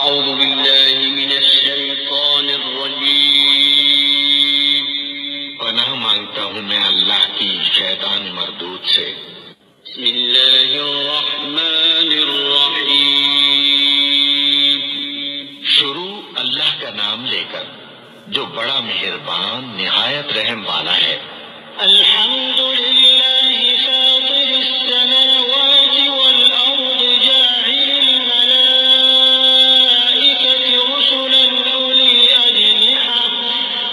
أعوذ بالله من الشيطان الرجيم پناہ مانگتا ہوں میں اللہ کی شیطان مردود سے۔ بسم الله الرحمن الرحيم شروع اللہ کا نام لے کر جو بڑا مہربان نہایت رحم والا ہے۔ الحمد لله فاطر السماوات والأرض جاعل الملائكة رسلا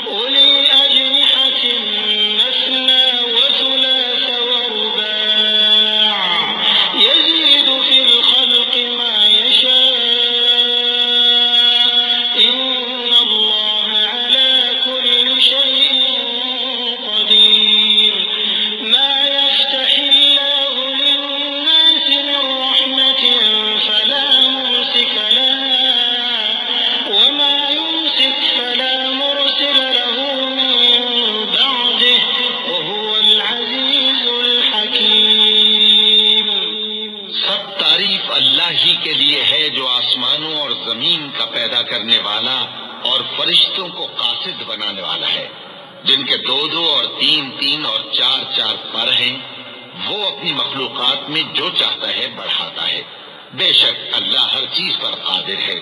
أولي أجنحة مثنى وثلاث ورباع يزيد في الخلق ما يشاء إن الله على كل شيء قدير ما يفتح الله للناس من رحمة فلا ممسك لها وما يمسك فلا مرسل له من بعده وهو العزيز الحكيم سب تعریف اللہ ہی کے لیے ہے جو آسمانوں اور زمین کا پیدا کرنے والا اور فرشتوں کو قاصد بنانے والا ہے، جن کے دو دو اور تین تین اور چار چار پر ہیں۔ وہ اپنی مخلوقات میں جو چاہتا ہے بڑھاتا ہے، بے شک اللہ ہر چیز پر قادر ہے۔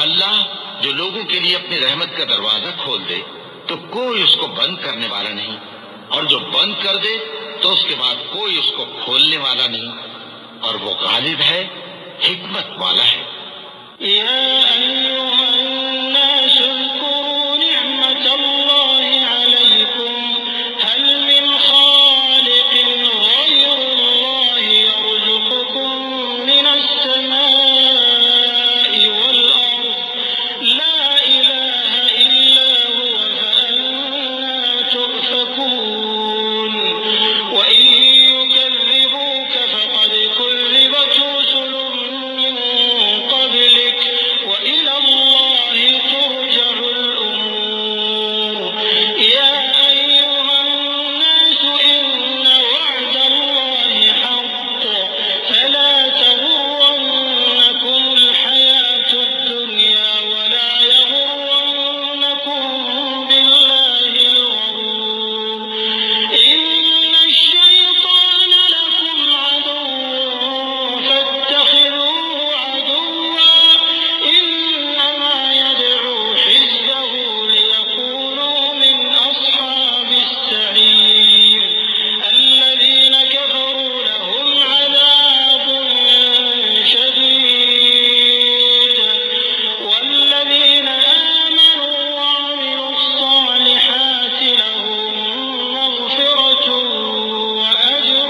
اللہ جو لوگوں کے لیے اپنی رحمت کا دروازہ کھول دے تو کوئی اس کو بند کرنے والا نہیں، اور جو بند کر دے تو اس کے بعد کوئی اس کو کھولنے والا نہیں، اور وہ غالب ہے، حکمت والا ہے۔ يا أيها الناس اذكروا نعمة الله عليكم هل من خالق غير الله يرزقكم من السماء والأرض لا إله إلا هو فأنا تؤفكون وإن يكذبوك فقد كذبت رسل من قبلك وإلى الله ترجع الأمور يا أيها الناس إن وعد الله حق فلا تغرنكم الحياة الدنيا ولا يغرنكم بالله الغرور إن الشيطان لكم عدو فاتخذوه عدوا إنما يدعو حزبه ليكونوا من أصحاب السعير الذين كفروا لهم عذاب شديد والذين آمنوا وعملوا الصالحات لهم مغفرة وأجر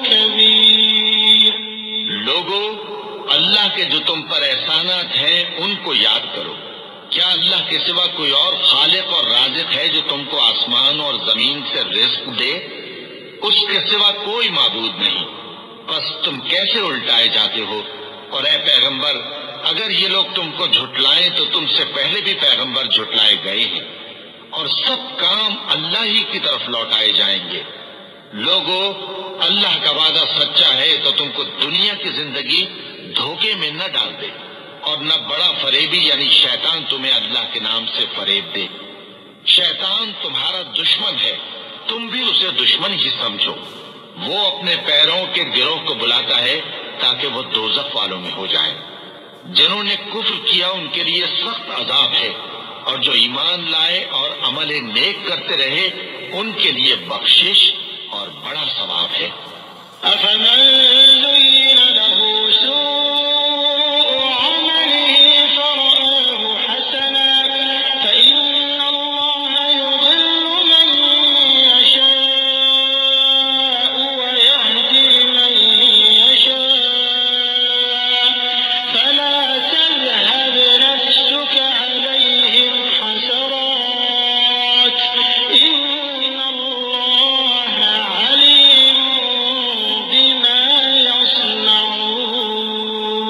كبير لوگو، اللہ کے جو تم پر احسانات ہیں ان کو یاد کرو۔ کیا اللہ کے سوا کوئی اور خالق اور رازق ہے جو تم کو آسمان اور زمین سے رزق دے؟ اس کے سوا کوئی معبود نہیں، بس تم کیسے الٹائے جاتے ہو؟ اور اے پیغمبر، اگر یہ لوگ تم کو جھٹلائیں تو تم سے پہلے بھی پیغمبر جھٹلائے گئے ہیں، اور سب کام اللہ ہی کی طرف لوٹائے جائیں گے۔ لوگو، اللہ کا وعدہ سچا ہے تو تم کو دنیا کی زندگی دھوکے میں نہ ڈال دے، اور نہ بڑا فریبی یعنی شیطان تمہیں اللہ کے نام سے فریب دے۔ شیطان تمہارا دشمن ہے، تم بھی اسے دشمن ہی سمجھو۔ وہ اپنے پیروں کے گروہ کو بلاتا ہے تاکہ وہ دوزخ والوں میں ہو جائیں۔ جنہوں نے کفر کیا ان کے لیے سخت عذاب ہے، اور جو ایمان لائے اور عمل نیک کرتے رہے ان کے لیے بخشش اور بڑا ثواب ہے۔ أفمن زين له سوء عمله فرآه حسنا فإن الله يضل من يشاء ويهدي من يشاء فلا تذهب نفسك عليهم حسرات إن الله عليم بما يصنعون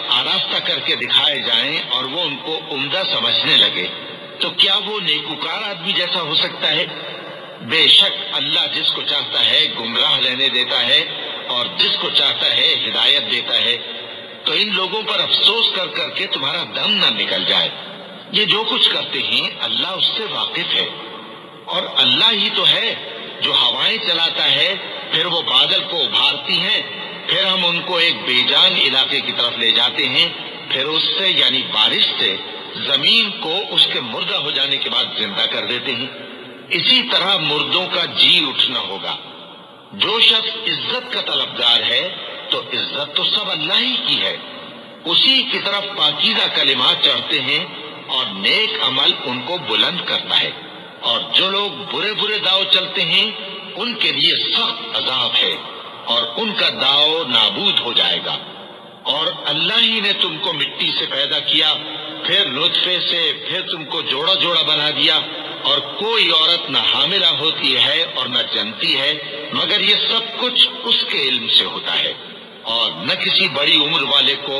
آراستہ کر کے دکھائے جائیں اور وہ ان کو عمدہ سمجھنے لگے، تو کیا وہ نیکوکار آدمی جیسا ہو سکتا ہے؟ بے شک اللہ جس کو چاہتا ہے گمراہ رہنے دیتا ہے اور جس کو چاہتا ہے ہدایت دیتا ہے۔ تو ان لوگوں پر افسوس کر کر کے تمہارا دم نہ نکل جائے۔ یہ جو کچھ کرتے ہیں اللہ اس سے واقف ہے، اور اللہ ہی تو ہے جو ہوائیں چلاتا ہے، پھر وہ بادل کو ابھارتی ہیں، پھر ہم ان کو ایک بے جان علاقے کی طرف لے جاتے ہیں، پھر اس سے یعنی بارش سے زمین کو اس کے مردہ ہو جانے کے بعد زندہ کر دیتے ہیں۔ اسی طرح مردوں کا جی اٹھنا ہوگا۔ جو شخص عزت کا طلبگار ہے تو عزت تو سب اللہ ہی کی ہے، اسی کی طرف پاکیزہ کلمات چڑھتے ہیں اور نیک عمل ان کو بلند کرتا ہے، اور جو لوگ برے برے داؤ چلتے ہیں ان کے لیے سخت عذاب ہے، اور ان کا داؤ نابود ہو جائے گا۔ اور اللہ ہی نے تم کو مٹی سے پیدا کیا، پھر نطفے سے، پھر تم کو جوڑا جوڑا بنا دیا، اور کوئی عورت نہ حاملہ ہوتی ہے اور نہ جنتی ہے مگر یہ سب کچھ اس کے علم سے ہوتا ہے، اور نہ کسی بڑی عمر والے کو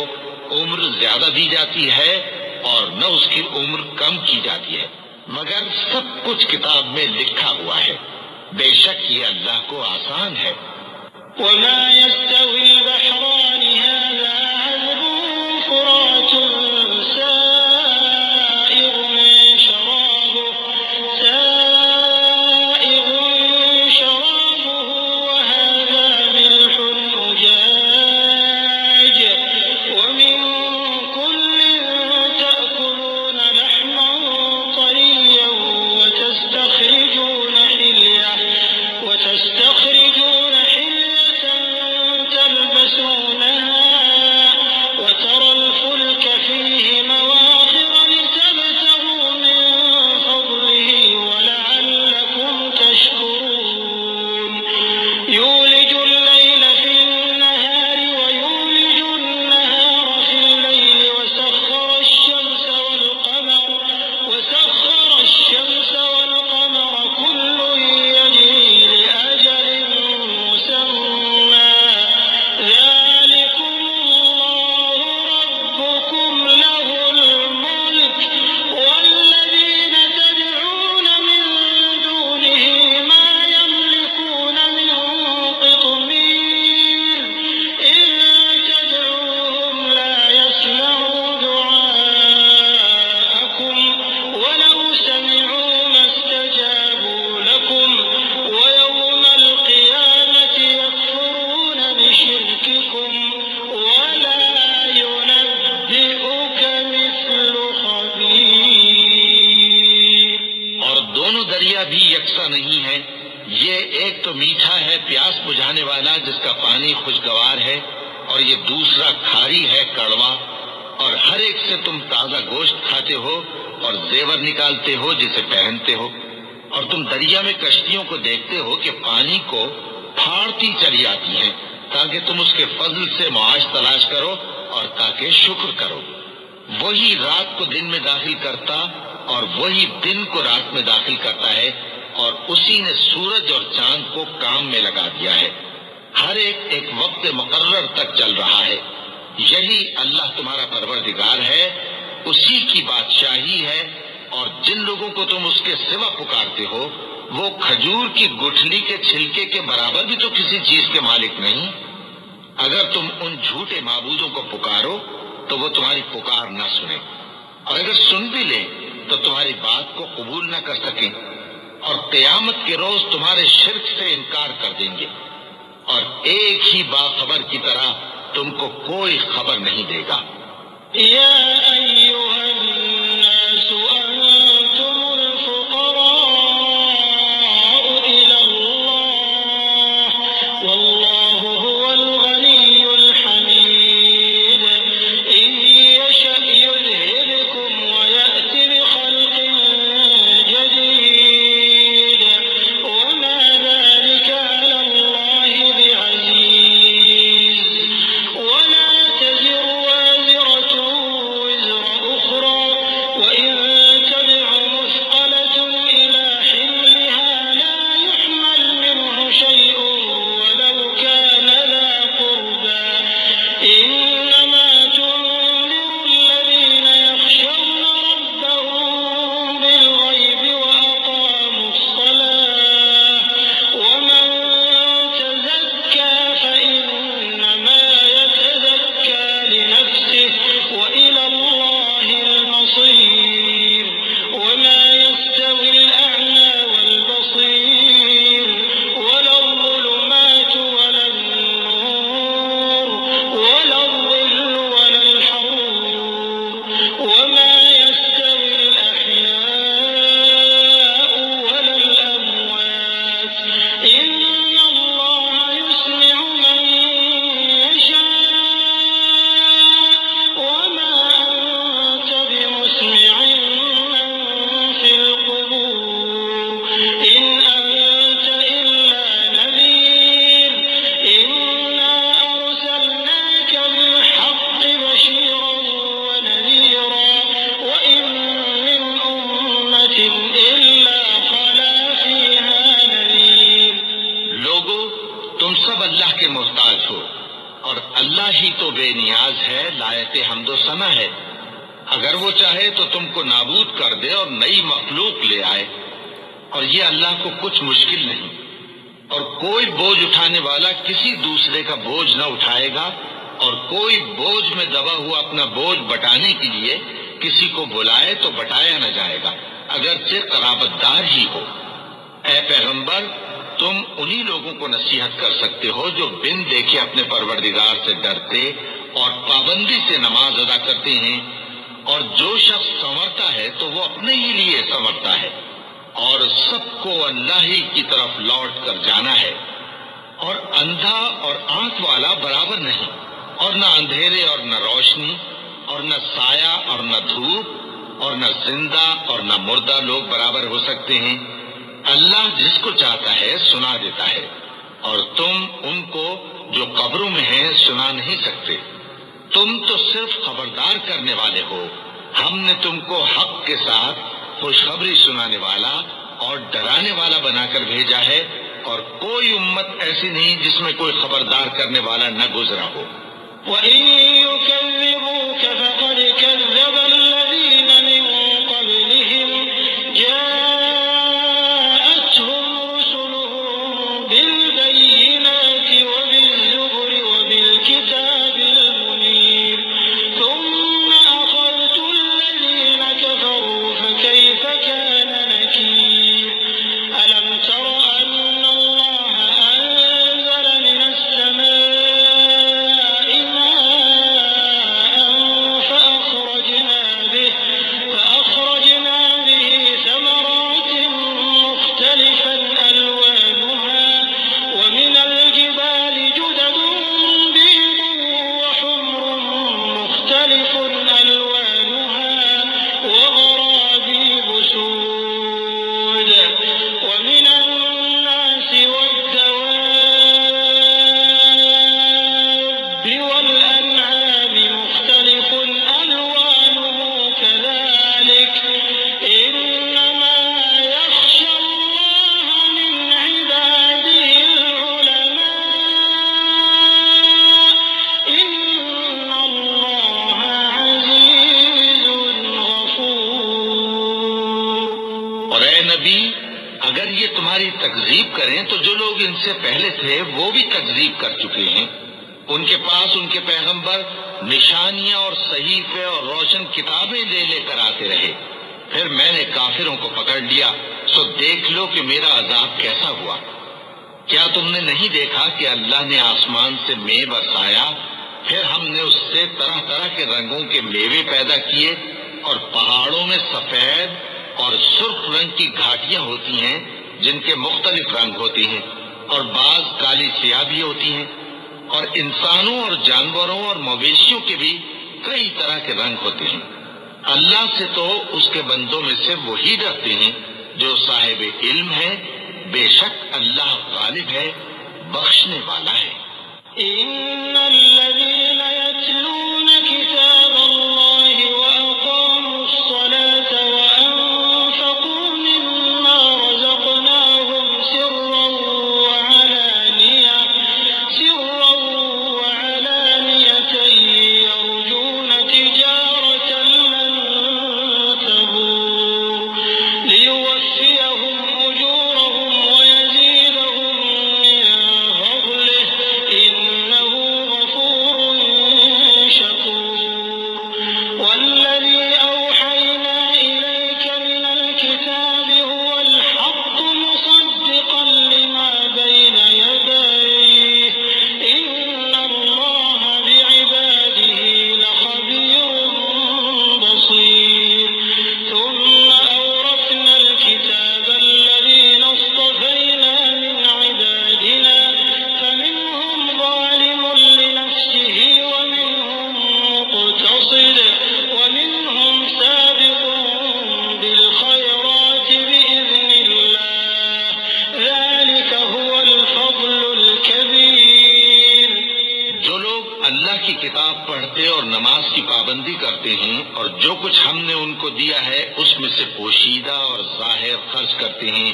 عمر زیادہ دی جاتی ہے اور نہ اس کی عمر کم کی جاتی ہے، مگر سب کچھ کتاب میں لکھا ہوا ہے۔ بے شک یہ اللہ کو آسان ہے۔ وما يستوي البحران هذا عذب فرات سائغ شرابه وهذا ملح أجاج ومن كل تأكلون لحما طريا وتستخرجون حلية تلبسونها وترى الفلك فيه مواخر لتبتغوا من فضله ولعلكم تشكرون يولج الليل في النهار ويولج النهار في الليل وسخر الشمس والقمر كل يجري لأجل مسمى ذلكم الله ربكم له الملك والذين تدعون من دونه ما يملكون من قطمير إن تدعوهم لا يسمعوا دعاءكم ولو سمعوا ما استجابوا لكم ويوم القيامة يكفرون بشرككم ولا ينبئك مثل خبير۔ اور دونوں دریا بھی یکساں نہیں ہیں، یہ ایک تو میٹھا ہے پیاس بجھانے والا جس کا پانی خوشگوار ہے، اور یہ دوسرا کھاری ہے کڑوا، اور ہر ایک سے تم تازہ گوشت کھاتے ہو اور زیور نکالتے ہو جسے پہنتے ہو، اور تم دریا میں کشتیوں کو دیکھتے ہو کہ پانی کو پھاڑتی چلی آتی ہیں تاکہ تم اس کے فضل سے معاش تلاش کرو اور تاکہ شکر کرو۔ وہی رات کو دن میں داخل کرتا اور وہی دن کو رات میں داخل کرتا ہے، اور اسی نے سورج اور چاند کو کام میں لگا دیا ہے، ہر ایک وقت مقرر تک چل رہا ہے۔ یہی اللہ تمہارا پروردگار ہے، اسی کی بادشاہی ہے، اور جن لوگوں کو تم اس کے سوا پکارتے ہو وہ کھجور کی گٹھلی کے چھلکے کے برابر بھی تو کسی چیز کے مالک نہیں۔ اگر تم ان جھوٹے معبودوں کو پکارو تو وہ تمہاری پکار نہ سنیں، اور اگر سن بھی لیں تو تمہاری بات کو قبول نہ کر سکیں، اور قیامت کے روز تمہارے شرک سے انکار کر دیں گے، اور ایک ہی باخبر کی طرح تم کو کوئی خبر نہیں دے گا۔ يا أيها الناس أنتم الفقراء إلى الله والله هو الغني الحميد إن يشأ يذهبكم ويأتي بخلق جديد وما ذلك على الله بعزيز ولا تزر وازرة وزر أخرى اللہ کے محتاج ہو، اور اللہ ہی تو بے نیاز ہے، لائق حمد و ثنا ہے۔ اگر وہ چاہے تو تم کو نابود کر دے اور نئی مخلوق لے آئے، اور یہ اللہ کو کچھ مشکل نہیں۔ اور کوئی بوجھ اٹھانے والا کسی دوسرے کا بوجھ نہ اٹھائے گا، اور کوئی بوجھ میں دبا ہوا اپنا بوجھ بٹانے کے لیے کسی کو بلائے تو بٹایا نہ جائے گا، اگرچہ قرابت دار ہی ہو۔ اے پیغمبر، تم انہی لوگوں کو نصیحت کر سکتے ہو جو بن دیکھے اپنے پروردگار سے ڈرتے اور پابندی سے نماز ادا کرتے ہیں، اور جو شخص سنورتا ہے تو وہ اپنے ہی لیے سنورتا ہے، اور سب کو اللہ ہی کی طرف لوٹ کر جانا ہے۔ اور اندھا اور آنکھ والا برابر نہیں، اور نہ اندھیرے اور نہ روشنی، اور نہ سایہ اور نہ دھوپ، اور نہ زندہ اور نہ مردہ لوگ برابر ہو سکتے ہیں۔ اللہ جس کو چاہتا ہے سنا دیتا ہے، اور تم ان کو جو قبروں میں ہیں سنا نہیں سکتے۔ تم تو صرف خبردار کرنے والے ہو، ہم نے تم کو حق کے ساتھ خوشخبری سنانے والا اور ڈرانے والا بنا کر بھیجا ہے، اور کوئی امت ایسی نہیں جس میں کوئی خبردار کرنے والا نہ گزرا ہو۔ وَإِن يُكَذِّبُوكَ فَقَدْ كَذَّبَ الَّذِينَ مِن قَبْلِهِمْ جَاءَتْهُمْ رُسُلُهُم بِالْبَيِّنَاتِ وَبِالزُّبُرِ وَبِالْكِتَابِ الْمُنِيرِ ثُمَّ أَخَذْتُ الَّذِينَ كَفَرُوا فَكَيْفَ كَانَ نَكِيرِ أَلَمْ تَرَ أَنَّ اللَّهَ أَنزَلَ مِنَ السَّمَاءِ مَاءً فأخرجنا به ثمرات مختلفا ألوانها ومن الجبال جدد بيض وحمر مختلف ألوانها وغرابيب سود ومن الناس والدواب والأنعام مختلف ألوانه كذلك إنما يخشى الله من عباده العلماء إن الله عزيز غفور۔ اور اے نبی، اگر یہ تمہاری تکذیب کریں تو جو لوگ ان سے پہلے تھے وہ بھی تکذیب کر چکے ہیں۔ ان کے پاس ان کے پیغمبر نشانیاں اور صحیفے اور روشن کتابیں لے لے کر آتے رہے، پھر میں نے کافروں کو پکڑ لیا، سو دیکھ لو کہ میرا عذاب کیسا ہوا۔ کیا تم نے نہیں دیکھا کہ اللہ نے آسمان سے مے برسایا، پھر ہم نے اس سے طرح طرح کے رنگوں کے میوے پیدا کیے، اور پہاڑوں میں سفید اور سرخ رنگ کی گھاٹیاں ہوتی ہیں جن کے مختلف رنگ ہوتے ہیں، اور بعض کالی سیاہ بھی ہوتی ہیں، اور انسانوں اور جانوروں اور مویشیوں کے بھی کئی طرح کے رنگ ہوتے ہیں۔ اللہ سے تو اس کے بندوں میں سے وہی ڈرتے ہیں جو صاحب علم ہے، بے شک اللہ غالب ہے، بخشنے والا ہے۔ إن الذين يتلون كتاب الله وأقاموا الصلاة وأنفقوا مما رزقناهم سرا وعلانية يرجون تجارة لن تبور ليوفيهم أجورهم ويزيدهم من فضله إنه غفور شكور والذي أوحينا إليك من الكتاب هو الحق مصدقا لما بين يديه إن الله بعباده لخبير بصير ثم أورثنا الكتاب الذين اصطفينا من عبادنا فمنهم ظالم لنفسه ومنهم مقتصد ومنهم سابق بالخيرات بإذن الله ذلك هو الفضل الكبير۔ جو لوگ اللہ کی کتاب پڑھتے اور نماز کی پابندی کرتے ہیں، اور جو کچھ ہم نے ان کو دیا ہے اس میں سے پوشیدہ اور ظاہر خرچ کرتے ہیں،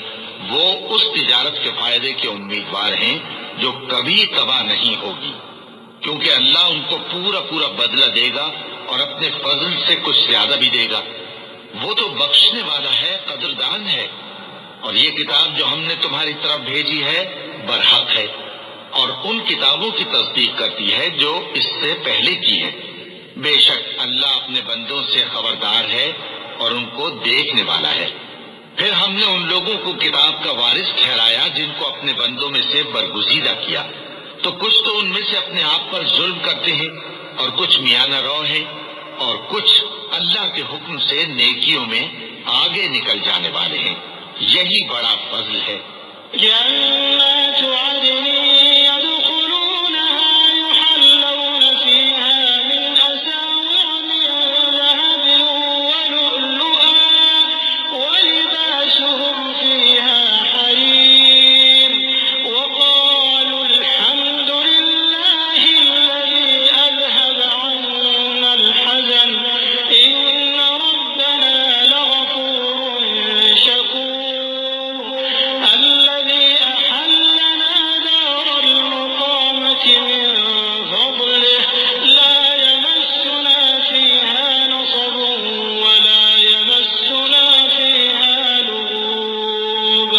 وہ اس تجارت کے فائدے کے امیدوار ہیں جو کبھی تباہ نہیں ہوگی، کیونکہ اللہ ان کو پورا پورا بدلہ دے گا اور اپنے فضل سے کچھ زیادہ بھی دے گا۔ وہ تو بخشنے والا ہے، قدردان ہے۔ اور یہ کتاب جو ہم نے تمہاری طرف بھیجی ہے برحق ہے، اور ان کتابوں کی تصدیق کرتی ہے جو اس سے پہلے کی ہے۔ بے شک اللہ اپنے بندوں سے خبردار ہے اور ان کو دیکھنے والا ہے۔ پھر ہم نے ان لوگوں کو کتاب کا وارث ٹھہرایا جن کو اپنے بندوں میں سے برگزیدہ کیا، تو کچھ تو ان میں سے اپنے آپ پر ظلم کرتے ہیں اور کچھ میانہ رو ہیں، اور کچھ اللہ کے حکم سے نیکیوں میں آگے نکل جانے والے ہیں۔ یہی بڑا فضل ہے۔ جنات عدن يدخلونها يحلون فيها من أساور من ذهب ولؤلؤا ولباسهم فيها حرير وقالوا الحمد لله الذي أذهب عنا الحزن إن ربنا لغفور شكور الذي أحلنا دار المقامة من فضله لا يمسنا فيها نصب ولا يمسنا فيها لغوب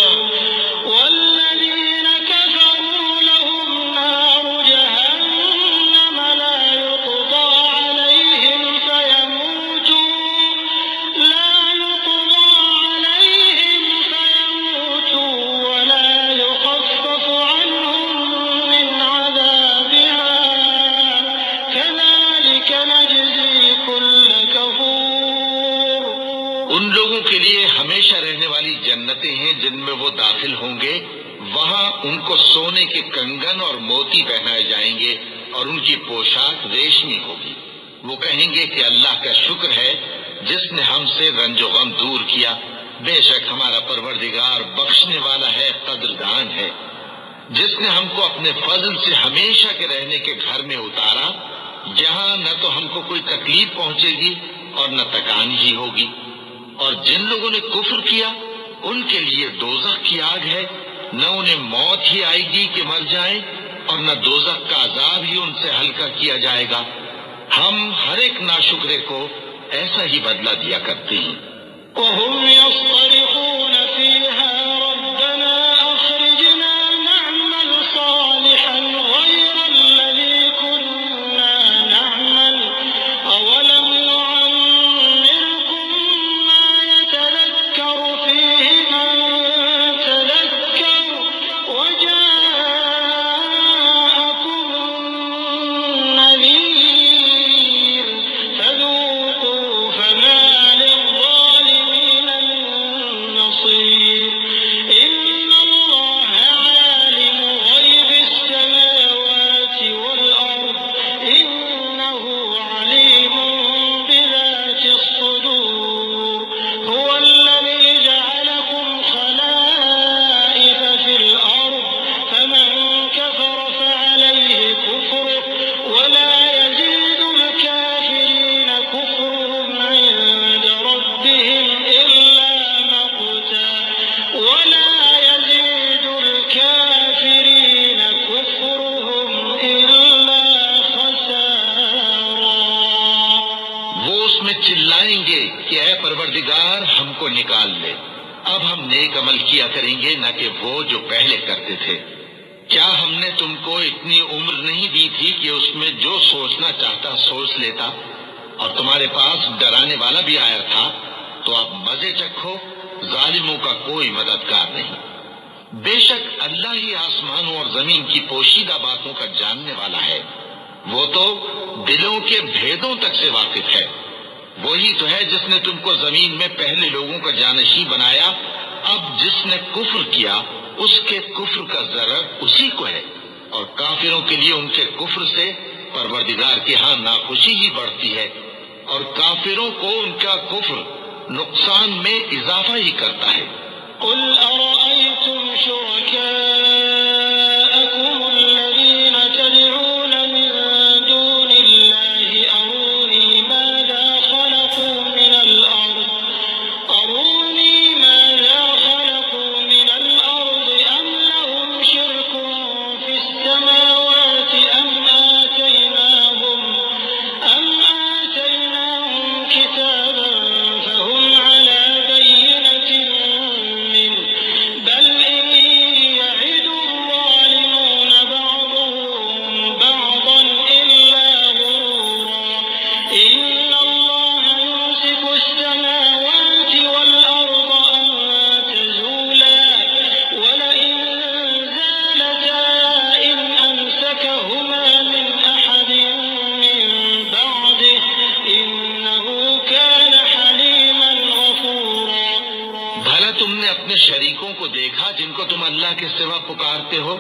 والذين كفروا لهم نار جهنم لا يقضى عليهم فيموتوا ولا يخفف عنهم من عذابها كذلك نجزي كل كفور۔ ان لوگوں کے لیے ہمیشہ رہنے والی جنتیں ہیں جن میں وہ داخل ہوں گے، وہاں ان کو سونے کے کنگن اور موتی پہنائے جائیں گے اور ان کی پوشاک ریشمی ہوگی۔ وہ کہیں گے کہ اللہ کا شکر ہے جس نے ہم سے رنج و غم دور کیا، بے شک ہمارا پروردگار بخشنے والا ہے، قدردان ہے، جس نے ہم کو اپنے فضل سے ہمیشہ کے رہنے کے گھر میں اتارا، جہاں نہ تو ہم کو کوئی تکلیف پہنچے گی اور نہ تکانی ہی ہوگی۔ اور جن لوگوں نے کفر کیا ان کے لیے دوزخ کی آگ ہے، نہ انہیں موت ہی آئے گی کہ مر جائیں، اور نہ دوزخ کا عذاب ہی ان سے ہلکا کیا جائے گا۔ ہم ہر ایک ناشکرے کو ایسا ہی بدلہ دیا کرتے ہیں۔ وهم يصطرخون فيها ربنا أخرجنا نعمل صالحا غير الذي كنا نعمل أولم نعمركم ما يتذكر فيه من تذكر وجاءكم النذير فذوقوا فما للظالمين من نصير إن الله عالم غيب السماوات والأرض إنه عليم بذات الصدور هو الذي جعلكم خلائف في الأرض فمن كفر فعليه كفره ولا يزيد الكافرين كفرهم عند ربهم إلا مقتا ولا يزيد الكافرين كفرهم إلا خسارا۔ وہ اس میں چلائیں گے کہ اے پروردگار ہم کو نکال لے، اب ہم نیک عمل کیا کریں گے نہ کہ وہ جو پہلے کرتے تھے۔ کیا ہم نے تم کو اتنی عمر نہیں دی تھی کہ اس میں جو سوچنا چاہتا سوچ لیتا، اور تمہارے پاس ڈرانے والا بھی آیا تھا، تو اب مزے چکھو، ظالموں کا کوئی مددگار نہیں۔ بے شک اللہ ہی آسمانوں اور زمین کی پوشیدہ باتوں کا جاننے والا ہے، وہ تو دلوں کے بھیدوں تک سے واقف ہے۔ وہی تو ہے جس نے تم کو زمین میں پہلے لوگوں کا جانشین بنایا، اب جس نے کفر کیا اس کے کفر کا ضرر اسی کو ہے، اور کافروں کے لیے ان کے کفر سے پروردگار کے ہاں ناخوشی ہی بڑھتی ہے، اور کافروں کو ان کا کفر نقصان میں اضافہ ہی کرتا ہے۔ قل أرأيتم شركاءكم الذين تدعون من دون الله أروني ماذا خلقوا من الأرض أم لهم شرك في اپنے شریکوں کو دیکھا جن کو تم اللہ کے سوا پکارتے ہو؟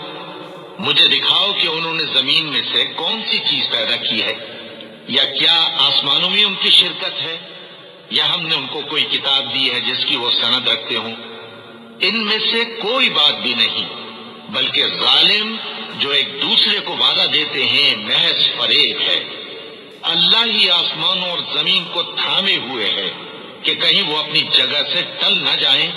مجھے دکھاؤ کہ انہوں نے زمین میں سے کون سی چیز پیدا کی ہے، یا کیا آسمانوں میں ان کی شرکت ہے، یا ہم نے ان کو کوئی کتاب دی ہے جس کی وہ سند رکھتے ہوں؟ ان میں سے کوئی بات بھی نہیں، بلکہ ظالم جو ایک دوسرے کو وعدہ دیتے ہیں محض فریب ہے۔ اللہ ہی آسمانوں اور زمین کو تھامے ہوئے ہے کہ کہیں وہ اپنی جگہ سے ٹل نہ جائیں،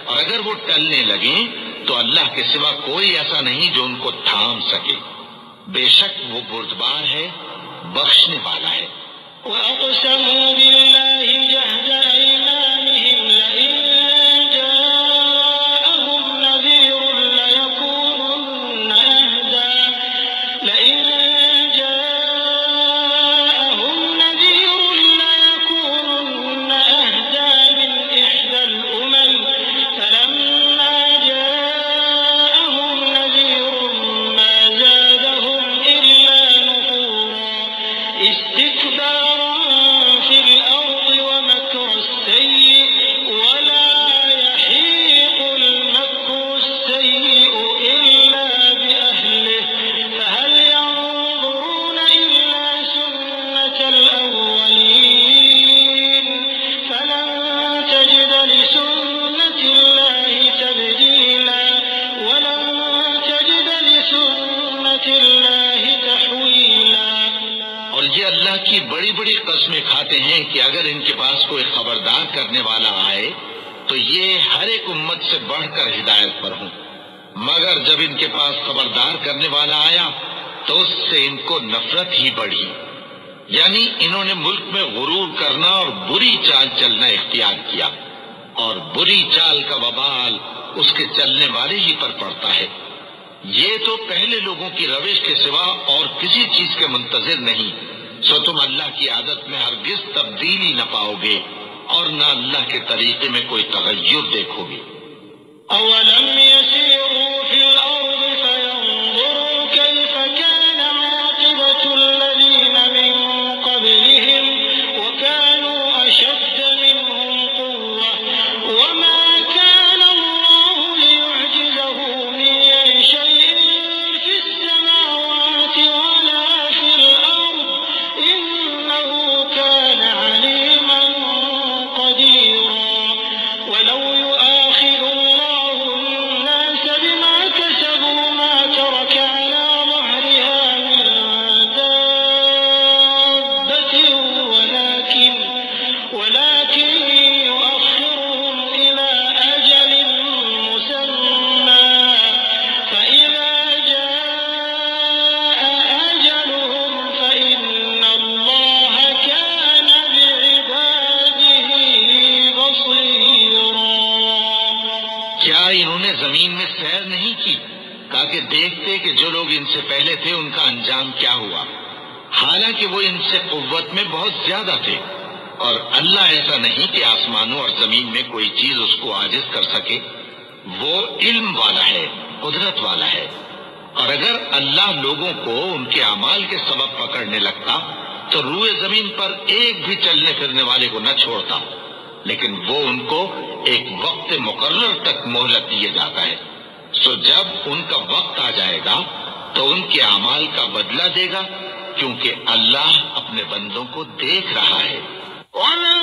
اور اگر وہ ٹلنے لگیں تو اللہ کے سوا کوئی ایسا نہیں جو ان کو تھام سکے۔ بے شک وہ بردبار ہے، بخشنے والا ہے۔ وَأَقْسَمُوا بِاللَّهِ جَهْدَ أَيْمَانِهِمْ لَئِن جَاءَهُمْ نَذِيرٌ لَّيَكُونُنَّ أَهْدَىٰ مِنْ إِحْدَى الْأُمَمِ فَلَمَّا جَاءَهُمْ نَذِيرٌ مَّا زَادَهُمْ إِلَّا نُفُورًا اسْتِكْبَارًا فِي الْأَرْضِ وَمَكْرَ السَّيِّئِ وَلَا يَحِيقُ الْمَكْرُ السَّيِّئُ إِلَّا بِأَهْلِهِ فَهَلْ يَنظُرُونَ إِلَّا سُنَّتَ الْأَوَّلِينَ فَلَن تَجِدَ لِسُنَّتِ اللَّهِ تَبْدِيلًا وَلَن تَجِدَ لِسُنَّتِ اللَّهِ تَحْوِيلًا۔ اور یہ اللہ کی بڑی بڑی قسمیں کھاتے ہیں کہ اگر ان کے پاس کوئی خبردار کرنے والا آئے تو یہ ہر ایک امت سے بڑھ کر ہدایت پر ہوں، مگر جب ان کے پاس خبردار کرنے والا آیا تو اس سے ان کو نفرت ہی بڑھی، یعنی انہوں نے ملک میں غرور کرنا اور بری چال چلنا اختیار کیا، اور بری چال کا وبال اس کے چلنے والے ہی پر پڑتا ہے۔ یہ تو پہلے لوگوں کی روش کے سوا اور کسی چیز کے منتظر نہیں، سو تم اللہ کی عادت میں ہرگز تبدیلی نہ پاؤ گے اور نہ اللہ کے طریقے میں کوئی تغیر دیکھو گے۔ أَوَلَمْ يَسِيرُوا فِي الْأَرْضِ فَيَنظُرُوا كَيْفَ كَانَ عَاقِبَةُ الَّذِينَ مِن قَبْلِهِمْ وَكَانُوا أَشَدَّ مِنْهُمْ قُوَّةً وَمَا كَانَ اللَّهُ لِيُعْجِزَهُ مِن شَيْءٍ فِي السَّمَاوَاتِ وَلَا فِي الْأَرْضِ إِنَّهُ كَانَ عَلِيمًا قَدِيرًا۔ وَلَوْ يُؤَاخِذُ اللَّهُ النَّاسَ بِمَا كَسَبُوا مَا تَرَكَ عَلَىٰ ظَهْرِهَا مِن دَابَّةٍ وَلَٰكِن يُؤَخِّرُهُمْ إِلَىٰ أَجَلٍ مُّسَمًّى فَإِذَا جَاءَ أَجَلُهُمْ فَإِنَّ اللَّهَ كَانَ بِعِبَادِهِ بَصِيرًا۔ کیا انہوں نے زمین میں سیر نہیں کی تاکہ دیکھتے کہ جو لوگ ان سے پہلے تھے ان کا انجام کیا ہوا، حالانکہ وہ ان سے قوت میں بہت زیادہ تھے، اور اللہ ایسا نہیں کہ آسمانوں اور زمین میں کوئی چیز اس کو عاجز کر سکے، وہ علم والا ہے، قدرت والا ہے۔ اور اگر اللہ لوگوں کو ان کے اعمال کے سبب پکڑنے لگتا تو روئے زمین پر ایک بھی چلنے پھرنے والے کو نہ چھوڑتا، لیکن وہ ان کو ایک وقت مقرر تک مہلت دیے جاتا ہے، سو جب ان کا وقت آ جائے گا تو ان کے اعمال کا بدلہ دے گا، کیونکہ اللہ اپنے بندوں کو دیکھ رہا ہے۔ وَمَا